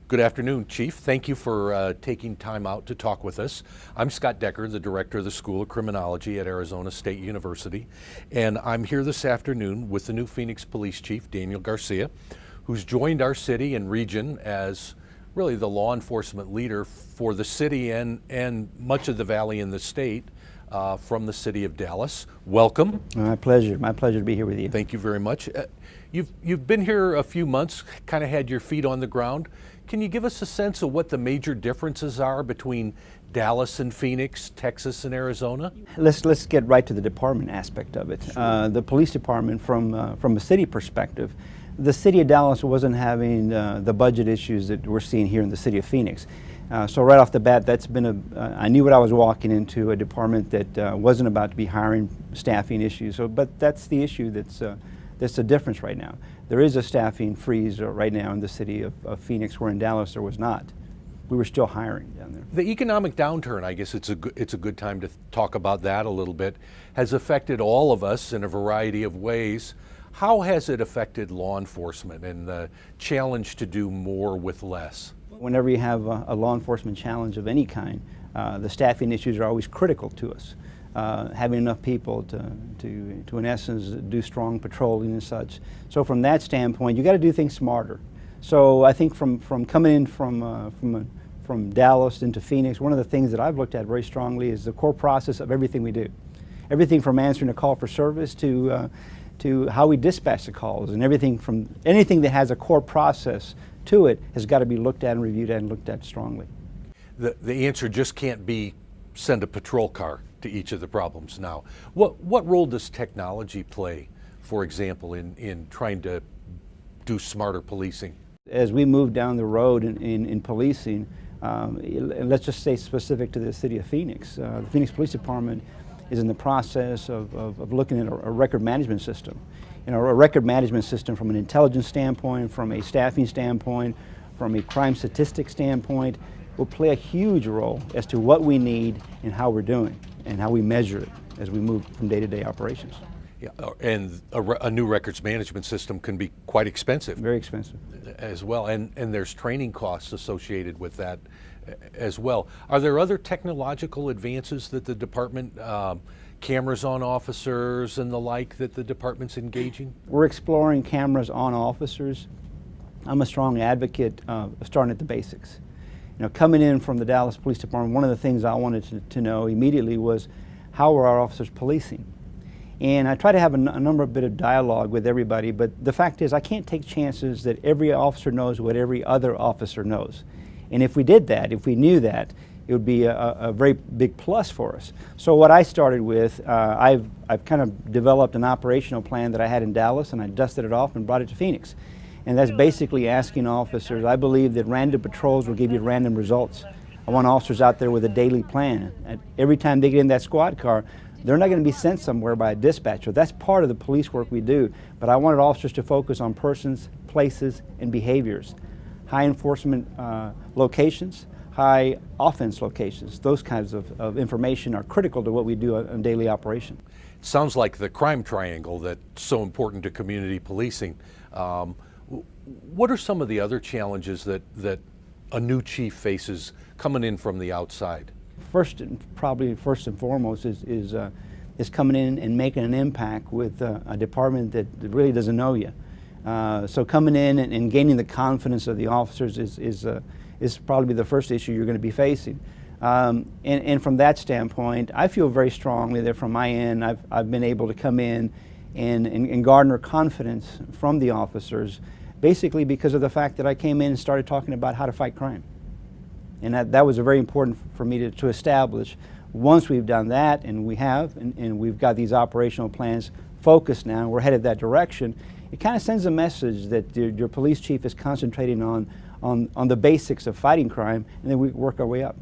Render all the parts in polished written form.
Good afternoon, Chief. Thank you for taking time out to talk with us. I'm Scott Decker, the Director of the School of Criminology at Arizona State University, and I'm here this afternoon with the new Phoenix Police Chief, Daniel Garcia, who's joined our city and region as really the law enforcement leader for the city and much of the valley in the state from the city of Dallas. Welcome. My pleasure. My pleasure to be here with you. Thank you very much. You've been here a few months, kind of had your feet on the ground. Can you give us a sense of what the major differences are between Dallas and Phoenix, Texas and Arizona? Let's get right to the department aspect of it. Sure. The police department, from a city perspective, the city of Dallas wasn't having the budget issues that we're seeing here in the city of Phoenix. So right off the bat, that's been I knew what I was walking into, a department that wasn't about to be hiring staffing issues. But that's the issue that's the difference right now. There is a staffing freeze right now in the city of Phoenix, where in Dallas there was not. We were still hiring down there. The economic downturn, I guess it's a good time to talk about that a little bit, has affected all of us in a variety of ways. How has it affected law enforcement and the challenge to do more with less? Whenever you have a law enforcement challenge of any kind, the staffing issues are always critical to us. Having enough people to in essence do strong patrolling and such. So from that standpoint, you got to do things smarter. So I think from coming in from Dallas into Phoenix, one of the things that I've looked at very strongly is the core process of everything we do. Everything from answering a call for service to how we dispatch the calls, and anything that has a core process to it has got to be looked at and reviewed and looked at strongly. The answer just can't be send a patrol car to each of the problems now. What role does technology play, for example, in trying to do smarter policing? As we move down the road in policing, and let's just say specific to the city of Phoenix, the Phoenix Police Department is in the process of looking at a record management system. You know, a record management system from an intelligence standpoint, from a staffing standpoint, from a crime statistics standpoint, will play a huge role as to what we need and how we're doing and how we measure it as we move from day-to-day operations. Yeah, and a new records management system can be quite expensive. Very expensive. As well, and there's training costs associated with that as well. Are there other technological advances that the department, cameras on officers and the like, that the department's engaging? We're exploring cameras on officers. I'm a strong advocate of starting at the basics. You know, coming in from the Dallas Police Department, one of the things I wanted to know immediately was, how are our officers policing? And I try to have a bit of dialogue with everybody, but the fact is I can't take chances that every officer knows what every other officer knows. And if we did that, if we knew that, it would be a very big plus for us. So what I started with, I've kind of developed an operational plan that I had in Dallas, and I dusted it off and brought it to Phoenix. And that's basically asking officers, I believe that random patrols will give you random results. I want officers out there with a daily plan. And every time they get in that squad car, they're not going to be sent somewhere by a dispatcher. That's part of the police work we do. But I wanted officers to focus on persons, places, and behaviors. High enforcement locations, high offense locations. Those kinds of information are critical to what we do on daily operation. Sounds like the crime triangle that's so important to community policing. What are some of the other challenges that a new chief faces coming in from the outside? Probably first and foremost is coming in and making an impact with a department that really doesn't know you. So coming in and gaining the confidence of the officers is probably the first issue you're going to be facing. And from that standpoint, I feel very strongly that from my end, I've been able to come in and garner confidence from the officers, basically because of the fact that I came in and started talking about how to fight crime. And that was very important for me to establish. Once we've done that, and we have, and we've got these operational plans focused now, and we're headed that direction, it kind of sends a message that your police chief is concentrating on the basics of fighting crime, and then we work our way up.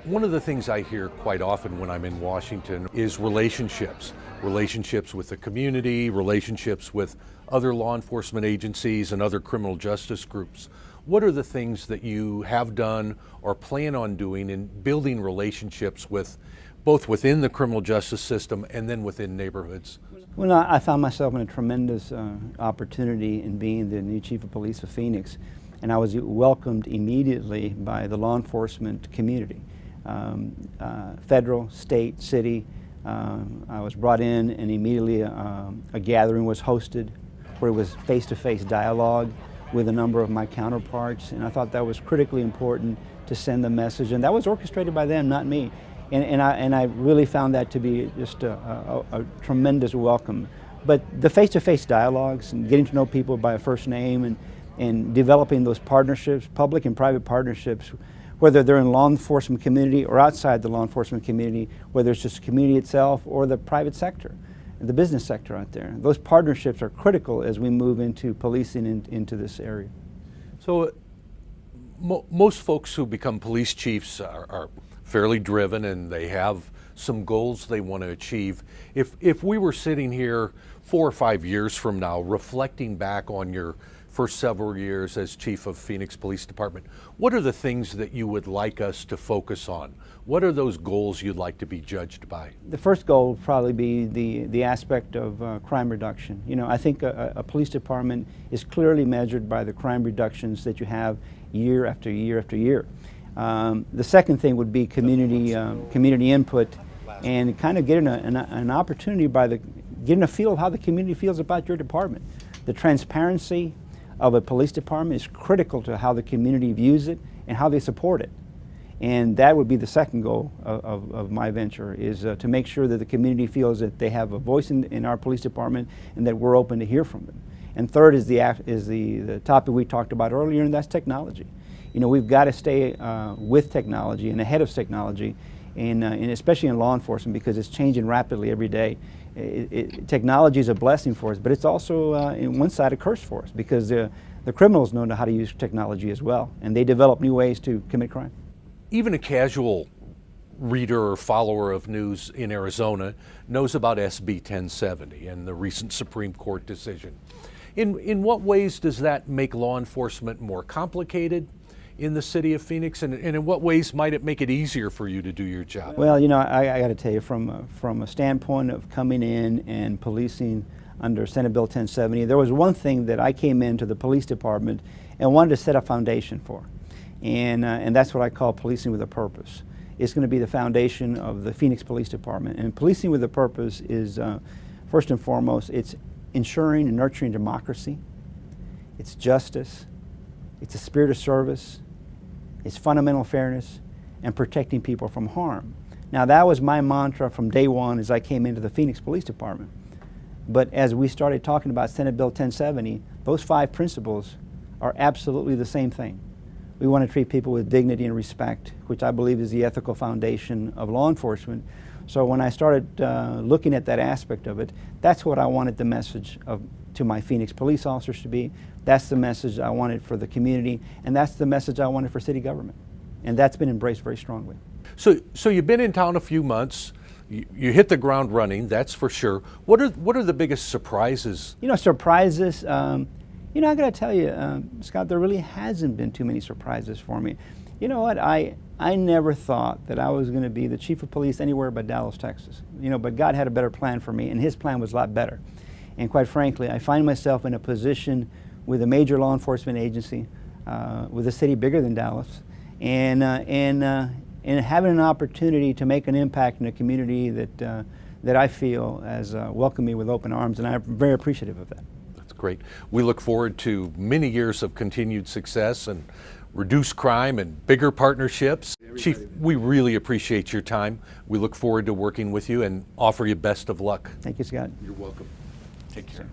One of the things I hear quite often when I'm in Washington is relationships. Relationships with the community, relationships with other law enforcement agencies and other criminal justice groups. What are the things that you have done or plan on doing in building relationships with both within the criminal justice system and then within neighborhoods? Well, I found myself in a tremendous opportunity in being the new chief of police of Phoenix. and I was welcomed immediately by the law enforcement community, federal, state, city. I was brought in, and immediately a gathering was hosted where it was face-to-face dialogue with a number of my counterparts, and I thought that was critically important to send the message, and that was orchestrated by them, not me. And I really found that to be just a tremendous welcome. But the face-to-face dialogues and getting to know people by first name and developing those partnerships, public and private partnerships, whether they're in law enforcement community or outside the law enforcement community, whether it's just the community itself or the private sector, the business sector out there. Those partnerships are critical as we move into policing into this area. So most folks who become police chiefs are fairly driven, and they have some goals they want to achieve. If we were sitting here 4 or 5 years from now, reflecting back on your first several years as chief of Phoenix Police Department, what are the things that you would like us to focus on? What are those goals you'd like to be judged by? The first goal would probably be the aspect of crime reduction. You know, I think a police department is clearly measured by the crime reductions that you have year after year after year. The second thing would be community input, and kind of getting an opportunity getting a feel of how the community feels about your department. The transparency of a police department is critical to how the community views it and how they support it. And that would be the second goal of my venture, is to make sure that the community feels that they have a voice in our police department and that we're open to hear from them. And third is the topic we talked about earlier, and that's technology. You know, we've got to stay with technology and ahead of technology, and especially in law enforcement, because it's changing rapidly every day. Technology is a blessing for us, but it's also, in one side, a curse for us, because the criminals know how to use technology as well, and they develop new ways to commit crime. Even a casual reader or follower of news in Arizona knows about SB 1070 and the recent Supreme Court decision. In what ways does that make law enforcement more complicated in the city of Phoenix, and in what ways might it make it easier for you to do your job? Well, you know, I got to tell you, from a standpoint of coming in and policing under Senate Bill 1070, there was one thing that I came into the police department and wanted to set a foundation for, and that's what I call policing with a purpose. It's going to be the foundation of the Phoenix Police Department, and policing with a purpose is, first and foremost, it's ensuring and nurturing democracy, it's justice, it's a spirit of service, it's fundamental fairness, and protecting people from harm. Now, that was my mantra from day one as I came into the Phoenix Police Department. But as we started talking about Senate Bill 1070, those 5 principles are absolutely the same thing. We want to treat people with dignity and respect, which I believe is the ethical foundation of law enforcement. So when I started looking at that aspect of it, that's what I wanted the message to my Phoenix police officers to be. That's the message I wanted for the community, and that's the message I wanted for city government. And that's been embraced very strongly. So you've been in town a few months. You hit the ground running, that's for sure. What are the biggest surprises? You know, surprises, you know, I got to tell you, Scott, there really hasn't been too many surprises for me. You know what, I never thought that I was going to be the chief of police anywhere but Dallas, Texas. You know, but God had a better plan for me, and his plan was a lot better. And quite frankly, I find myself in a position with a major law enforcement agency, with a city bigger than Dallas, and having an opportunity to make an impact in a community that I feel has welcomed me with open arms, and I'm very appreciative of that. That's great. We look forward to many years of continued success and reduced crime and bigger partnerships. Chief, we really appreciate your time. We look forward to working with you and offer you best of luck. Thank you, Scott. You're welcome. Take care.